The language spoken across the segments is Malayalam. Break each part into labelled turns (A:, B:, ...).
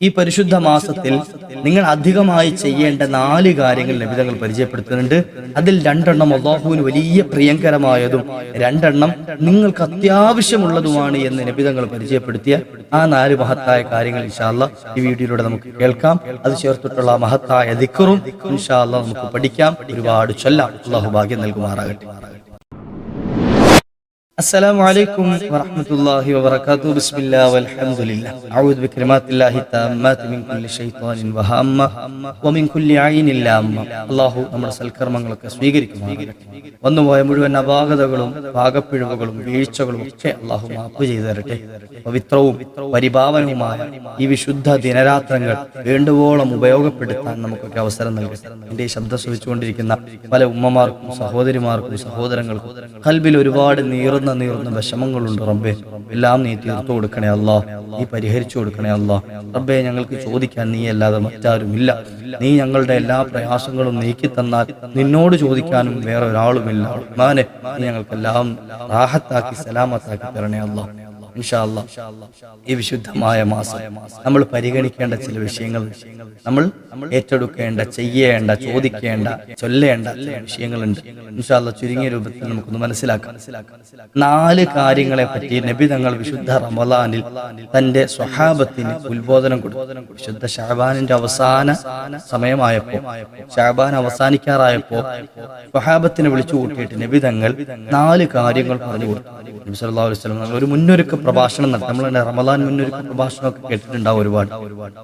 A: ഈ പരിശുദ്ധ മാസത്തിൽ നിങ്ങൾ അധികമായി ചെയ്യേണ്ട 4 കാര്യങ്ങൾ നബി തങ്ങൾ പരിചയപ്പെടുത്തുന്നുണ്ട്. അതിൽ 2 എണ്ണം അല്ലാഹുവിന് വലിയ പ്രിയങ്കരമായതും 2 എണ്ണം നിങ്ങൾക്ക് അത്യാവശ്യമുള്ളതുമാണ് എന്ന് നബി തങ്ങൾ പരിചയപ്പെടുത്തിയ ആ 4 മഹത്തായ കാര്യങ്ങൾ ഇൻഷാ അല്ലാഹ് ഈ വീഡിയോയിലൂടെ നമുക്ക് കേൾക്കാം. അത് ചേർത്തിട്ടുള്ള മഹത്തായ ദിക്റും ഇൻഷാ അല്ലാഹ് നമുക്ക് പഠിക്കാം, ഒരുപാട് ചൊല്ലാം. അല്ലാഹു ഭാഗ്യം നൽകുമാറാകട്ടെ. السلام عليكم ورحمة الله وبركاته. بسم الله والحمد لله. أعوذ بكلمات الله التامات من كل شيطان وهامة ومن كل عين لامة. الله നമ്മുടെ സൽക്കർമ്മങ്ങളൊക്കെ സ്വീകരിക്കുമാറാകട്ടെ. വന്നുപോയ മുഴുവൻ അപാകതകളും പാകപ്പിഴവുകളും വീഴ്ചകളും ഒക്കെ അള്ളാഹു മാപ്പ് ചെയ്തു തരട്ടെ. പവിത്രവും പരിപാവനവുമായ ഈ വിശുദ്ധ ദിനരാത്രങ്ങൾ വേണ്ടുവോളം ഉപയോഗപ്പെടുത്താൻ നമുക്കൊക്കെ അവസരം നൽകട്ടെ. എന്റെ ശബ്ദം ശ്രവിച്ചുകൊണ്ടിരിക്കുന്ന പല ഉമ്മമാർക്കും സഹോദരിമാർക്കും സഹോദരങ്ങൾക്കും ഖൽബിൽ ഒരുപാട് നീറുന്ന വിഷമങ്ങളുണ്ട്. റബ്ബേ, എല്ലാം നീ തീർത്തു കൊടുക്കണേ അല്ലാ, നീ പരിഹരിച്ചു കൊടുക്കണേ അല്ലാ. റബ്ബേ, ഞങ്ങൾക്ക് ചോദിക്കാൻ നീ അല്ലാതെ മറ്റാരുമില്ല. നീ ഞങ്ങളുടെ എല്ലാ പ്രയാസങ്ങളും നീക്കി തന്നാൽ നിന്നോട് ചോദിക്കാനും വേറെ ഒരാളുമില്ല. റഹ്മാനെ, നീ ഞങ്ങൾക്കെല്ലാം റാഹത്താക്കി സലാമത്താക്കി തരണേ അല്ലാ. ഇൻഷാ അല്ലാഹ് ഈ വിശുദ്ധമായ മാസം നമ്മൾ പരിഗണിക്കേണ്ട ചില വിഷയങ്ങൾ, നമ്മൾ ഏറ്റെടുക്കേണ്ട, ചെയ്യേണ്ട, ചോദിക്കേണ്ട, ചൊല്ലേണ്ട വിഷയങ്ങളുണ്ട്. ഇൻഷാ അല്ലാഹ് ചുരുങ്ങിയ രൂപത്തിൽ നമുക്കൊന്ന് മനസ്സിലാക്കാം. 4 കാര്യങ്ങളെ പറ്റി നബി തങ്ങൾ വിശുദ്ധ റമളാനിൽ തന്റെ സ്വഹാബത്തിന് ഉത്ബോധനം കൊടുത്തു. വിശുദ്ധ ശഅബാനിന്റെ അവസാന സമയമായപ്പോ, ശഅബാൻ അവസാനിക്കാറായപ്പോ സ്വഹാബത്തിനെ വിളിച്ചു കൂട്ടിയിട്ട് നബി തങ്ങൾ 4 കാര്യങ്ങൾ പറഞ്ഞു കൊടുത്തു. നബി സല്ലല്ലാഹു അലൈഹി വസല്ലം ഒരു മുന്നൊരുക്ക പ്രഭാഷണം നടത്തി. നമ്മൾ റമളാൻ മുന്നൊരുക്ക പ്രഭാഷണമൊക്കെ കേട്ടിട്ടുണ്ടാവും ഒരുപാട്.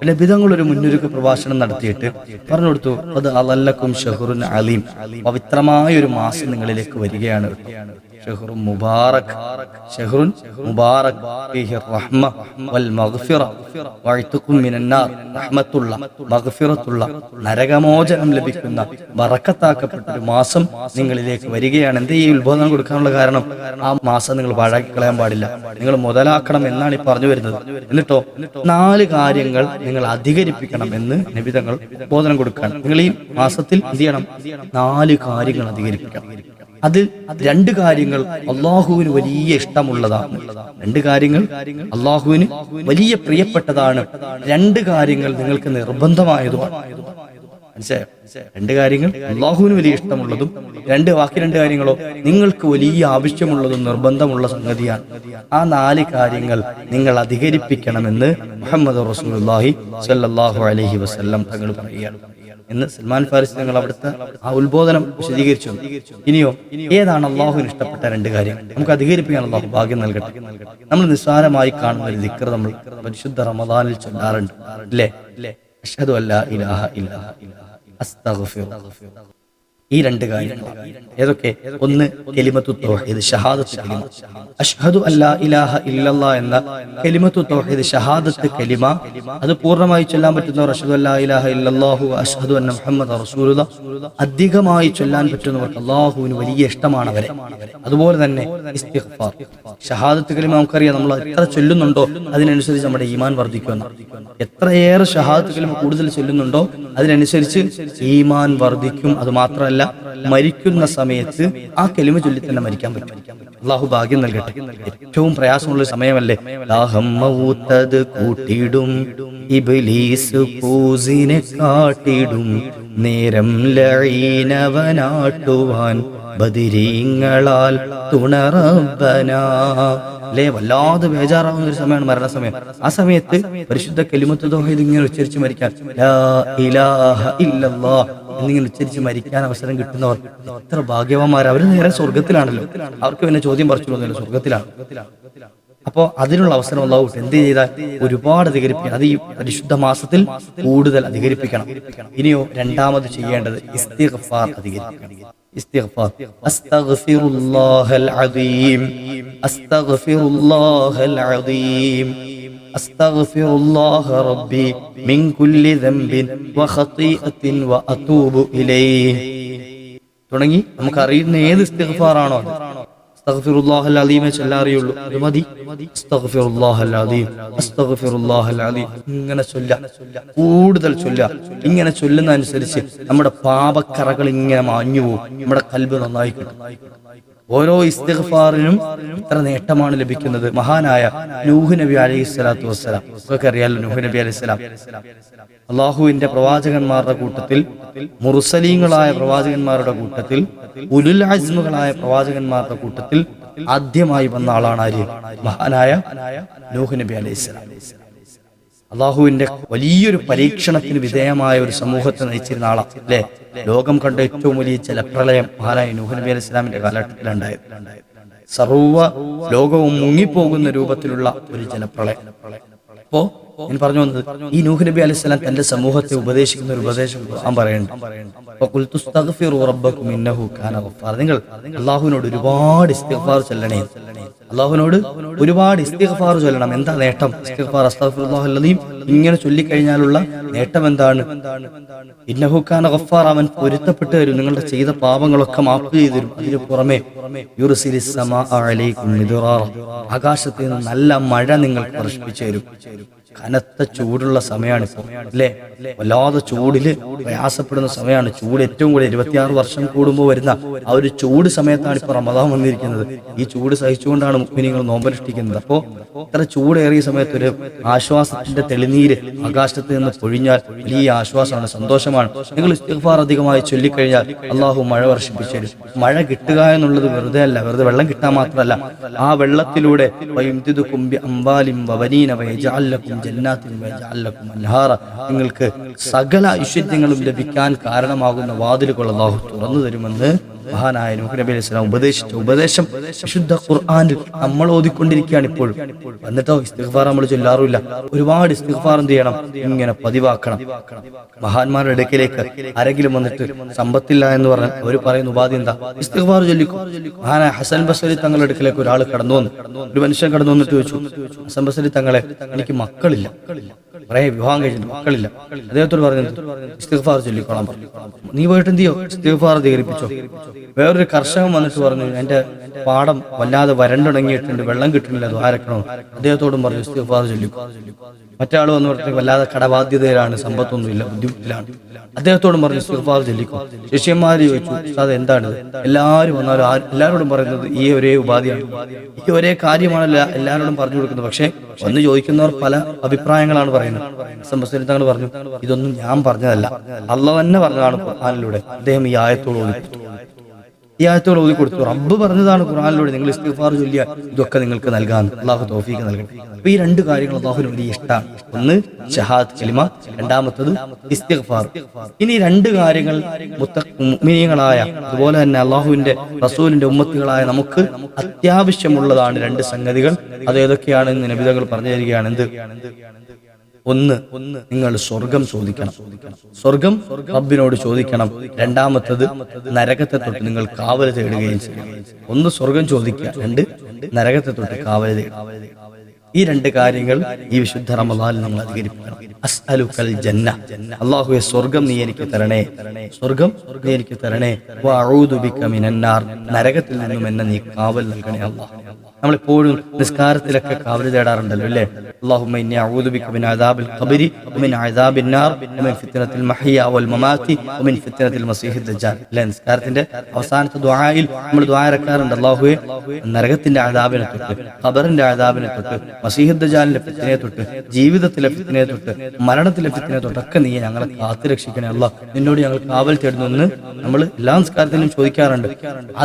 A: നബി തങ്ങൾ ഒരു മുന്നൊരുക്ക പ്രഭാഷണം നടത്തിയിട്ട് പറഞ്ഞു കൊടുത്തു, അത് അലല്ലക്കും ഷഹ്റുൻ അലീം, പവിത്രമായ ഒരു മാസം നിങ്ങളിലേക്ക് വരികയാണ്. ഷഹ്റുൻ മുബാറക്, ഷഹ്റുൻ മുബാറക് ഫീഹി റഹ്മ വൽ മഗ്ഫിറ വഇത്ഖും മിനന്നാർ, റഹ്മത്തുള്ള, മഗ്ഫിറത്തുള്ള, നരകമോചനം ലഭിക്കുന്ന ബറക്കത്താക്കപ്പെട്ട ഒരു മാസം നിങ്ങളിലേക്ക് വരികയാണ്. എന്തേ ഈ ഉത്ബോധനം കൊടുക്കാനുള്ള കാരണം? ആ മാസം നിങ്ങൾ പാഴാക്കി കളയാൻ പാടില്ല, നിങ്ങൾ മുതലാക്കണം എന്നാണ് ഈ പറഞ്ഞു വരുന്നത്. എന്നിട്ടോ 4 കാര്യങ്ങൾ നിങ്ങൾ അധികരിപ്പിക്കണം എന്ന് നബി തങ്ങൾ ഉത്ബോധനം കൊടുക്കാൻ. നിങ്ങൾ ഈ മാസത്തിൽ എന്ത് ചെയ്യണം? 4 കാര്യങ്ങൾ അധികരിപ്പിക്കണം. അതിൽ 2 കാര്യങ്ങൾ അള്ളാഹുവിന് വലിയ ഇഷ്ടമുള്ളതാണ്. 2 കാര്യങ്ങൾ അള്ളാഹുവിന് വലിയ പ്രിയപ്പെട്ടതാണ്. 2 കാര്യങ്ങൾ നിങ്ങൾക്ക് നിർബന്ധമായതുമാണ്. മനസ്സിലായോ? 2 കാര്യങ്ങൾ അള്ളാഹുവിന് വലിയ ഇഷ്ടമുള്ളതും, ബാക്കി 2 കാര്യങ്ങളോ നിങ്ങൾക്ക് വലിയ ആവശ്യമുള്ളതും നിർബന്ധമുള്ള സംഗതിയാണ്. ആ 4 കാര്യങ്ങൾ നിങ്ങൾ അധികരിപ്പിക്കണമെന്ന് മുഹമ്മദ് റസൂലുള്ളാഹി സ്വല്ലല്ലാഹു അലൈഹി വസല്ലം തങ്ങൾ പറയുകയാണ് എന്ന് സൽമാൻ ഫാരിസി തങ്ങൾ അവിടുത്തെ ആ ഉത്ബോധനം വിശദീകരിച്ചു. ഇനിയോ, ഏതാണ് അള്ളാഹുവിന് ഇഷ്ടപ്പെട്ട 2 കാര്യങ്ങൾ? നമുക്ക് അധികരിപ്പിക്കാൻ അള്ളാഹു ഭാഗ്യം നൽകട്ടെ. നമ്മൾ നിസ്സാരമായി കാണുന്ന ഒരു ദിക്ർ നമ്മൾ പരിശുദ്ധ റമളാനിൽ ചൊല്ലാറുണ്ട്, അല്ലേ? അഷ്ഹദു അല്ലാ ഇലാഹ ഇല്ലല്ലാഹ് അസ്തഗ്ഫിറുല്ലാഹ്. ഈ 2 കാര്യങ്ങൾ ഏതൊക്കെ? ഒന്ന് കലിമത്തു തൗഹീദ്, ഷഹാദത്ത് കലിമ. അഷ്ഹദു അല്ലാ ഇലാഹ ഇല്ലല്ലാഹ് എന്ന കലിമത്തു തൗഹീദ്, ഷഹാദത്ത് കലിമ, അത് പൂർണ്ണമായി ചൊല്ലാൻ പറ്റുന്നവർ അഷ്ഹദു അല്ലാ ഇലാഹ ഇല്ലല്ലാഹു അഷ്ഹദു അന്ന മുഹമ്മദ റസൂലുള്ളാഹ് അധികമായി ചൊല്ലാൻ പറ്റുന്നവർക്ക് അല്ലാഹുവിന് വലിയ ഇഷ്ടമാണ് അവരെ. അതുപോലെ തന്നെ ഇസ്തിഗ്ഫാർ, ഷഹാദത്ത് കലിമ നമുക്കറിയാം, നമ്മൾ എത്ര ചൊല്ലുന്നുണ്ടോ അതിനനുസരിച്ച് നമ്മുടെ ഈമാൻ വർദ്ധിക്കുമെന്ന്. എത്രയേറെ ഷഹാദത്ത് കലിമ കൂടുതൽ ചൊല്ലുന്നുണ്ടോ അതിനനുസരിച്ച് ഈമാൻ വർദ്ധിക്കും. അത് മാത്രമല്ല, മരിക്കുന്ന സമയത്ത് ആ കലിമ ചൊല്ലി തന്നെ മരിക്കാൻ പറ്റും. അള്ളാഹു ഭാഗ്യം നൽകട്ടെ. ഏറ്റവും പ്രയാസമുള്ള സമയമല്ലേ? ദാഹമ്മൂത്തത് കൂട്ടിടും, ഇബ്ലീസ് പൂസിനെ കാട്ടിടും, നേരം ലഈനവനാട്ടുവാൻ ബദിരീങ്ങളാൽ തുണറബ്ബനാ. അല്ലേ, വല്ലാതെ ബേജാറാവുന്ന ഒരു സമയമാണ് മരണസമയം. ആ സമയത്ത് പരിശുദ്ധ കലിമത്തു തൗഹീദ് ഇങ്ങനെ ഉച്ചരിച്ച് മരിക്കാൻ, ലാ ഇലാഹ ഇല്ലല്ലാഹ് എന്നിങ്ങനെ ഉച്ചരിച്ച് മരിക്കാൻ അവസരം കിട്ടുന്നവർ എത്ര ഭാഗ്യവാന്മാർ. അവർ നേരെ സ്വർഗത്തിലാണല്ലോ, അവർക്ക് പിന്നെ ചോദ്യം പറിച്ചിട്ടൊന്നുമില്ല, സ്വർഗത്തിലാണ്. അപ്പോ അതിനുള്ള അവസരം അല്ലാഹു എന്ത് ചെയ്താൽ ഒരുപാട് അധികരിപ്പിക്കണം. അത് ഈ പരിശുദ്ധ മാസത്തിൽ കൂടുതൽ അധികരിപ്പിക്കണം. ഇനിയോ, രണ്ടാമത് ചെയ്യേണ്ടത് ഇസ്തിഗ്ഫാർ അധികരിപ്പിക്കണം. ഇസ്തിഗ്ഫാർ, അസ്തഗ്ഫിറുല്ലാഹൽ അദീം, അസ്തഗ്ഫിറുല്ലാഹൽ അദീം, അസ്തഗ്ഫിറുല്ലാഹ റബ്ബി മിൻ കുല്ലി ദംബിൻ വഖതീഅത്തിൻ വഅതൂബു ഇലൈഹി തുടങ്ങി നമുക്ക് അറിയുന്ന ഏത് ഇസ്തിഗ്ഫാറാണോ അത് അസ്തഗ്ഫിറുല്ലാഹൽ അലീമേ ചൊല്ലാൻ അറിയുള്ളൂ, അത് മതി. അസ്തഗ്ഫിറുല്ലാഹൽ അലീം, അസ്തഗ്ഫിറുല്ലാഹൽ അലീം ഇങ്ങനെ ചൊല്ലാം, കൂടുതൽ ചൊല്ലാം. ഇങ്ങനെ ചൊല്ലുന്ന അനുസരിച്ച് നമ്മുടെ പാപക്കറകൾ ഇങ്ങനെ മാഞ്ഞു പോകും, നമ്മുടെ ഖൽബ് നന്നായി കിട്ടും. ഓരോ ഇസ്തിഗ്ഫാറിനും ഇത്ര നേട്ടമാണ് ലഭിക്കുന്നത്. മഹാനായ നൂഹ് നബി അലൈഹി സ്വലാത്തു വസ്സലാം, ഒക്കെ അറിയാലോ നൂഹ് നബി അലൈഹി സ്വലാം, അള്ളാഹുവിന്റെ പ്രവാചകന്മാരുടെ കൂട്ടത്തിൽ, മുർസലീങ്ങളായ പ്രവാചകന്മാരുടെ കൂട്ടത്തിൽ, ഉലുൽ അസ്മുകളായ പ്രവാചകന്മാരുടെ കൂട്ടത്തിൽ ആദ്യമായി വന്ന ആളാണ് ആര്? മഹാനായ നൂഹ് നബി അലൈഹി സ്വലാം. അള്ളാഹുവിന്റെ വലിയൊരു പരീക്ഷണത്തിന് വിധേയമായ ഒരു സമൂഹത്തെ നയിച്ചിരുന്ന ആളാണ് അല്ലെ. ലോകം കണ്ട ഏറ്റവും വലിയ ജലപ്രളയം മഹാനായ നൂഹ് നബി അലൈഹി സ്വലാമിന്റെ കാലഘട്ടത്തിലുണ്ടായത്. സർവ്വ ലോകവും മുങ്ങിപ്പോകുന്ന രൂപത്തിലുള്ള ഒരു ജലപ്രളയം. അപ്പോ ഞാൻ പറഞ്ഞു വന്നത്, ഈ നൂഹ് നബി അലൈഹി സ്വലാം തന്റെ സമൂഹത്തെ ഉപദേശിക്കുന്ന ഒരു ഉപദേശം ഖുർആൻ പറയുന്നുണ്ട്. നിങ്ങൾ അള്ളാഹുവിനോട് ഒരുപാട് ഇസ്തിഗ്ഫാർ ചൊല്ലണേ, അള്ളാഹുവിനോട് ഒരുപാട് ഇസ്തിഗ്ഫാർ ചൊല്ലണം. എന്താ നേട്ടം? ഇസ്തിഗ്ഫാർ അസ്തഗ്ഫിറുല്ലാഹൽ അലീം ഇങ്ങനെ ചൊല്ലിക്കഴിഞ്ഞാലുള്ള നേട്ടം എന്താണ്? ഇന്നഹു കാന ഗഫാറ, അവൻ പൊരുത്തപ്പെട്ടു തരും, നിങ്ങളുടെ ചെയ്ത പാപങ്ങളൊക്കെ മാപ്പ് ചെയ്തു തരും. അതിനു പുറമെ യുർസിലിസ് സമാഅ അലൈക്കും മിദ്റാറ, ആകാശത്ത് നിന്ന് നല്ല മഴ നിങ്ങൾക്ക് വർഷിപ്പിച്ചു തരും. കനത്ത ചൂടുള്ള സമയമാണ് ഇപ്പോൾ അല്ലേ. വല്ലാതെ ചൂടില് പ്രയാസപ്പെടുന്ന സമയമാണ്. ചൂട് ഏറ്റവും കൂടുതൽ 26 വർഷം കൂടുമ്പോൾ വരുന്ന ആ ഒരു ചൂട് സമയത്താണ് ഇപ്പോൾ റമദാൻ വന്നിരിക്കുന്നത്. ഈ ചൂട് സഹിച്ചുകൊണ്ടാണ് മുഅ്മിനീങ്ങൾ നോമ്പനുഷ്ഠിക്കുന്നത്. അപ്പോൾ ഇത്ര ചൂടേറിയ സമയത്ത് ഒരു ആശ്വാസത്തിന്റെ തെളിനീര് ആകാശത്ത് നിന്ന് പൊഴിഞ്ഞാൽ വലിയ ആശ്വാസമാണ്, സന്തോഷമാണ്. നിങ്ങൾ ഇസ്തിഗ്ഫാർ അധികമായി ചൊല്ലിക്കഴിഞ്ഞാൽ അള്ളാഹു മഴ വർഷിപ്പിച്ചു തരും. മഴ കിട്ടുക എന്നുള്ളത് വെറുതെ അല്ല, വെറുതെ വെള്ളം കിട്ടാൻ മാത്രമല്ല, ആ വെള്ളത്തിലൂടെ നിങ്ങൾക്ക് സകല ഐശ്വര്യങ്ങളും ലഭിക്കാൻ കാരണമാകുന്ന വാതിലുകൾ അല്ലാഹു തുറന്നു തരുമെന്ന് മഹാനായ നൂഹ് നബി അലൈഹി സ്വലാം ഉപദേശിച്ച ഉപദേശം വിശുദ്ധ ഖുർആനിൽ നമ്മൾ ഓതിക്കൊണ്ടിരിക്കുകയാണ് ഇപ്പോഴും. എന്നിട്ടോ ഇസ്തിഗ്ഫാർ നമ്മൾ ചൊല്ലാറില്ല. ഒരുപാട് ഇസ്തിഗ്ഫാർ എന്ത് ചെയ്യണം? ഇങ്ങനെ പതിവാക്കണം. മഹാന്മാരുടെ അടുക്കിലേക്ക് ആരെങ്കിലും വന്നിട്ട് സമ്പത്തില്ല എന്ന് പറഞ്ഞാൽ അവർ പറയുന്ന ഉപാധി എന്താ? ഇസ്തിഗ്ഫാർ ചൊല്ലിക്കും. മഹാനായ ഹസൻ ബസ്രി തങ്ങളുടെ അടുക്കിലേക്ക് ഒരാൾ കടന്നു വന്നു. ഒരു മനുഷ്യൻ കടന്നു വന്നിട്ട് ചോദിച്ചു, ഹസൻ ബസ്രി തങ്ങളെ, എനിക്ക് മക്കളില്ല, കുറെ വിവാഹം കഴിച്ചിട്ട് മക്കളില്ല. അദ്ദേഹത്തോട് പറഞ്ഞത് ഇസ്തിഗ്ഫാർ ചൊല്ലിക്കോളാൻ പറഞ്ഞു. നീ പോയിട്ട് എന്ത് ചെയ്യോ? ഇസ്തിഗ്ഫാർ അധികരിപ്പിച്ചോ. വേറൊരു കർഷകൻ വന്നിട്ട് പറഞ്ഞു, എന്റെ പാടം വല്ലാതെ വരണ്ടുണങ്ങിയിട്ടുണ്ട്, വെള്ളം കിട്ടുന്നില്ല, ദ്വാരക്കണോ. അദ്ദേഹത്തോടും പറഞ്ഞു ഇസ്തിഗ്ഫാർ ചൊല്ലിക്കോ. മറ്റാൾ വന്ന് പറഞ്ഞു, വല്ലാതെ കടബാധ്യതയിലാണ്, സമ്പത്തൊന്നുമില്ല, ബുദ്ധിമുട്ടിലാണ്. അദ്ദേഹത്തോടും പറഞ്ഞു ഇസ്തിഗ്ഫാർ ചൊല്ലിക്കോ. ശിഷ്യന്മാര് ചോദിച്ചു, അത് എന്താണ്? എല്ലാവരും വന്നാലും എല്ലാവരോടും പറയുന്നത് ഈ ഒരേ ഉപാധിയാണ്, ഈ ഒരേ കാര്യമാണല്ലോ എല്ലാവരോടും പറഞ്ഞു കൊടുക്കുന്നത്. പക്ഷെ വന്ന് ചോദിക്കുന്നവർ പല അഭിപ്രായങ്ങളാണ് പറയുന്നത്. തങ്ങൾ പറഞ്ഞു, ഇതൊന്നും ഞാൻ പറഞ്ഞതല്ല, അള്ളാഹു തന്നെ പറഞ്ഞതാണ് ഖുർആനിലൂടെ. അദ്ദേഹം ഈ ആയത്തോട് ഓതി കൊടുത്തു. റബ്ബ് പറഞ്ഞതാണ് ഖുർആനിലൂടെ, നിങ്ങൾ ഇസ്തിഗ്ഫാർ ചൊല്ലിയാൽ ഇതൊക്കെ നിങ്ങൾക്ക് നൽകാൻ അള്ളാഹു തൗഫീഖ് നൽകട്ടെ. അപ്പൊ ഈ രണ്ട് കാര്യങ്ങൾ അള്ളാഹുവിന് വലിയ ഇഷ്ടമാണ്. ഒന്ന് ഷഹാദത്ത് കലിമ, രണ്ടാമത്തത് ഇസ്തിഗ്ഫാർ. ഇനി രണ്ട് കാര്യങ്ങൾ മുഅ്മിനീങ്ങളായ അതുപോലെ തന്നെ അള്ളാഹുവിന്റെ റസൂലിന്റെ ഉമ്മത്തികളായ നമുക്ക് അത്യാവശ്യമുള്ളതാണ്. രണ്ട് സംഗതികൾ അതേതൊക്കെയാണെന്ന് നബിതങ്ങൾ പറഞ്ഞു തരികയാണ്. എന്ത്? ഒന്ന്, നിങ്ങൾ സ്വർഗം ചോദിക്കണം, സ്വർഗം റബ്ബിനോട് ചോദിക്കണം. രണ്ടാമത്തത് നരകത്തെ തൊട്ട് നിങ്ങൾ കാവൽ തേടുകയും ചെയ്യണം. ഒന്ന് സ്വർഗം ചോദിക്കുക, രണ്ട് നരകത്തെ തൊട്ട് കാവൽ തേടുക. ഈ രണ്ട് കാര്യങ്ങൾ ഈ വിശുദ്ധ റമദാനിൽ നമ്മൾ അധികരിപ്പിക്കണം. അസ്അലുക്കൽ ജന്ന, അല്ലാഹുവേ സ്വർഗം നീ എനിക്ക് തരണേ, സ്വർഗം നീ എനിക്ക് തരണേ. വഅഊദു ബിക മിനന്നാർ, നരകത്തിൽ നിന്നും എന്നെ നീ കാവൽ നൽകണേ അല്ലാഹ്. നമ്മളെപ്പോഴും നിസ്കാരത്തിലൊക്കെ കാവൽ തേടാറുണ്ടല്ലോ അല്ലേ? അല്ലാഹുമ്മ ഇന്നി അഊദു ബിക മിൻ അദാബിൽ ഖബരി വമിൻ അദാബിൻ നാർ വമിൻ ഫിത്നത്തിൽ മഹ്യ വൽ മമാതി വമിൻ ഫിത്നത്തിൽ മസീഹിദ് ദജ്ജാൽ. അല്ലേ? നിസ്കാരത്തിന്റെ അവസാനത്തെ ദുആയിൽ നമ്മൾ ദുആ ഇറക്കാറുണ്ട്, അല്ലാഹുവേ നരകത്തിന്റെ അദാബിനെ തൊട്ട്, ഖബറിന്റെ അദാബിനെ തൊട്ട്, മസീഹിദ് ദജ്ജാലിന്റെ ഫിത്നയെ തൊട്ട്, ജീവിതത്തിലെ ഫിത്നയെ തൊട്ട്, മരണത്തിലെ ഫിത്നയെ തൊട്ടൊക്കെ നീ ഞങ്ങളെ കാത്തു രക്ഷിക്കണേ അല്ലാഹ്, നിന്നോട് ഞങ്ങൾ കാവൽ തേടുന്നു എന്ന് നമ്മൾ എല്ലാ നിസ്കാരത്തിലും ചോദിക്കാറുണ്ട്.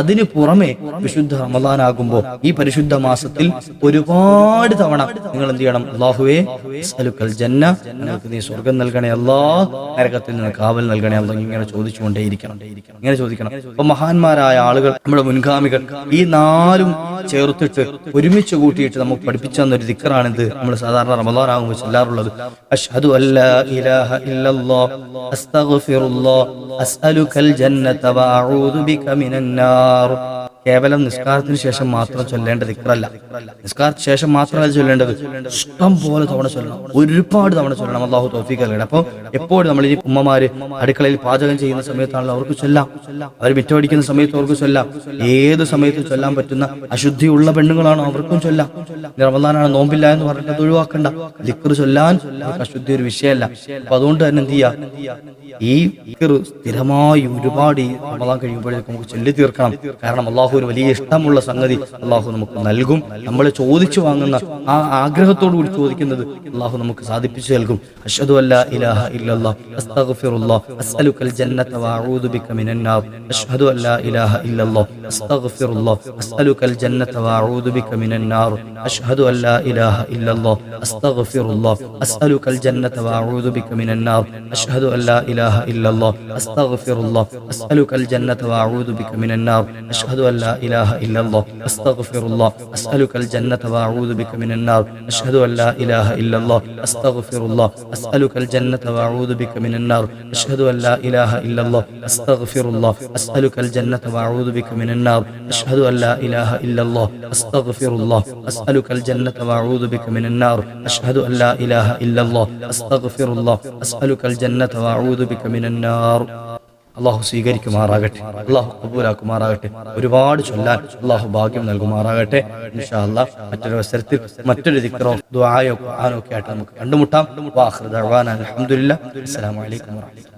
A: അതിനു പുറമെ വിശുദ്ധ റമദാനാകുമ്പോൾ ഈ പരിശുദ്ധ മാസത്തിൽ ഒരുപാട് തവണ നിങ്ങൾ എന്ത് ചെയ്യണം? അല്ലാഹുവേ അസ്അലുക്കൽ ജന്ന, ഞങ്ങൾക്ക് നീ സ്വർഗം നൽകണേ അല്ലാഹ്, നരകത്തിൽ നിന്ന് കാവൽ നൽകണേ അല്ലാഹ്, ഇങ്ങനെ ചോദിച്ചുകൊണ്ടേയിരിക്കണം, ഇങ്ങനെ ചോദിക്കണം. അപ്പൊ മഹാന്മാരായ ആളുകൾ, നമ്മുടെ മുൻഗാമികൾ ഈ നാലും ചേർത്തിട്ട് ഒരുമിച്ച് കൂട്ടിയിട്ട് നമുക്ക് പഠിപ്പിച്ചു തന്നൊരു ദിക്റാണിത്. നമ്മൾ സാധാരണ റമദാൻ ആകുമ്പോൾ ചൊല്ലാറുള്ളത് അശ്ഹദു അല്ലാ ഇലാഹ ഇല്ലല്ലാഹ് അസ്തഗ്ഫിറുല്ലാഹ് അസ്അലുക്കൽ ജന്നത വഅഊദു ബിക മിനന്നാർ. കേവലം നിസ്കാരത്തിന് ശേഷം മാത്രം ചൊല്ലേണ്ട ദിക്റല്ല, നിസ്കാരത്തിന് ശേഷം മാത്രമല്ല ചൊല്ലേണ്ടത്, ഇഷ്ടം പോലെ തവണ ചൊല്ലണം, ഒരുപാട് തവണ ചൊല്ലണം. അല്ലാഹു തൗഫീഖ് നൽകട്ടെ. അപ്പോൾ എപ്പോഴും നമ്മൾ ഈ ഉമ്മമാര് അടുക്കളയിൽ പാചകം ചെയ്യുന്ന സമയത്താണല്ലോ അവർക്ക് ചൊല്ലാം, അവർ മിറ്റമടിക്കുന്ന സമയത്ത് അവർക്ക് ചൊല്ലാം, ഏത് സമയത്ത് ചൊല്ലാൻ പറ്റുന്ന അശുദ്ധിയുള്ള പെണ്ണുങ്ങളാണോ അവർക്കും ചൊല്ലാം. റമദാനാണ്, നോമ്പില്ല എന്ന് പറഞ്ഞിട്ട് അത് ഒഴിവാക്കണ്ട. ദിക്ർ ചൊല്ലാൻ അശുദ്ധി ഒരു വിഷയമല്ല. അപ്പൊ അതുകൊണ്ട് തന്നെ എന്ത് ചെയ്യാ, ഈ ദിക്ർ സ്ഥിരമായി ഒരുപാട് ഈ റമദാൻ കഴിയുമ്പോഴേക്കും നമുക്ക് ചൊല്ലി തീർക്കണം. കാരണം അല്ലാഹു ഒരു വലിയ ഇഷ്ടമുള്ള സംഗതി അള്ളാഹു നമുക്ക് നൽകും. നമ്മൾ ചോദിച്ചു വാങ്ങുന്ന ആ ആഗ്രഹത്തോടു കൂടി ചോദിക്കുന്നത് അള്ളാഹു നമുക്ക് സാധിപ്പിച്ചു നൽകും. അഷ്ഹദു അല്ലാ ഇലാഹ ഇല്ലല്ലാഹ് അസ്തഗ്ഫിറുല്ലാഹ് അസ്അലുകൽ ജന്നത വഅഊദു ബിക മിനൻ നാർ. അഷ്ഹദു അല്ലാ ഇലാഹ ഇല്ലല്ലാഹ് അസ്തഗ്ഫിറുല്ലാഹ് അസ്അലുകൽ ജന്നത വഅഊദു ബിക മിനൻ നാർ. അഷ്ഹദു അല്ലാ ഇലാഹ ഇല്ലല്ലാഹ് അസ്തഗ്ഫിറുല്ലാഹ് അസ്അലുകൽ ജന്നത വഅഊദു ബിക മിനൻ നാർ. അഷ്ഹദു അല്ലാ ഇലാഹ ഇല്ലല്ലാഹ് അസ്തഗ്ഫിറുല്ലാഹ് അസ്അലുകൽ ജന്നത വഅഊദു ബിക മിനൻ നാർ. അഷ്ഹദു അല്ലാ ഇലാഹ ഇല്ലല്ലാഹ് അസ്തഗ്ഫിറുല്ലാഹ് അസ്അലുകൽ ജന്നത വഅഊദു ബിക മിനൻ നാർ. അഷ്ഹദു അല്ലാ ഇലാഹ ഇല്ലല്ലാഹ് അസ്തഗ്ഫിറുല്ലാഹ് അസ്അലുകൽ ജന്നത വഅഊദു ബിക മിനൻ നാർ. അഷ്ഹദു അല്ലാ ഇലാഹ ഇല്ലല്ലാഹ് അസ്തഗ്ഫിറുല്ലാഹ് അസ്അലുകൽ ജന്നത വഅഊദു ബിക മിനൻ നാർ. അഷ്ഹദു അല്ലാ ഇലാഹ ഇല്ലല്ലാഹ് അസ്തഗ്ഫിറുല്ലാഹ് അസ്അലുകൽ ജന്നത വഅഊദു ബിക മിനൻ നാർ. അഷ്ഹദു അല്ലാ ഇലാഹ ഇല്ലല്ലാഹ് അസ്തഗ്ഫിറുല്ലാഹ് അസ്അലുകൽ ജന്നത വഅഊദു ബിക മിനൻ നാർ. അള്ളാഹു സ്വീകരിക്കുമാറാകട്ടെ, അള്ളാഹു കബൂലാക്കുമാറാകട്ടെ. ഒരുപാട് ചൊല്ലാൻ അള്ളാഹു ഭാഗ്യം നൽകുമാറാകട്ടെ. ഇൻഷാ അല്ലാഹ് മറ്റൊരു അവസരത്തിൽ മറ്റൊരു ദിക്റോ ദുആയോ ഖുർആനോ ഒക്കെ ആയിട്ട് നമുക്ക് കണ്ടുമുട്ടാം. വാഖിറു ദഅ്വാനാ അൽഹംദുലില്ലാഹ്. അസ്സലാമു അലൈക്കും വറഹ്മത്തുള്ളാഹി.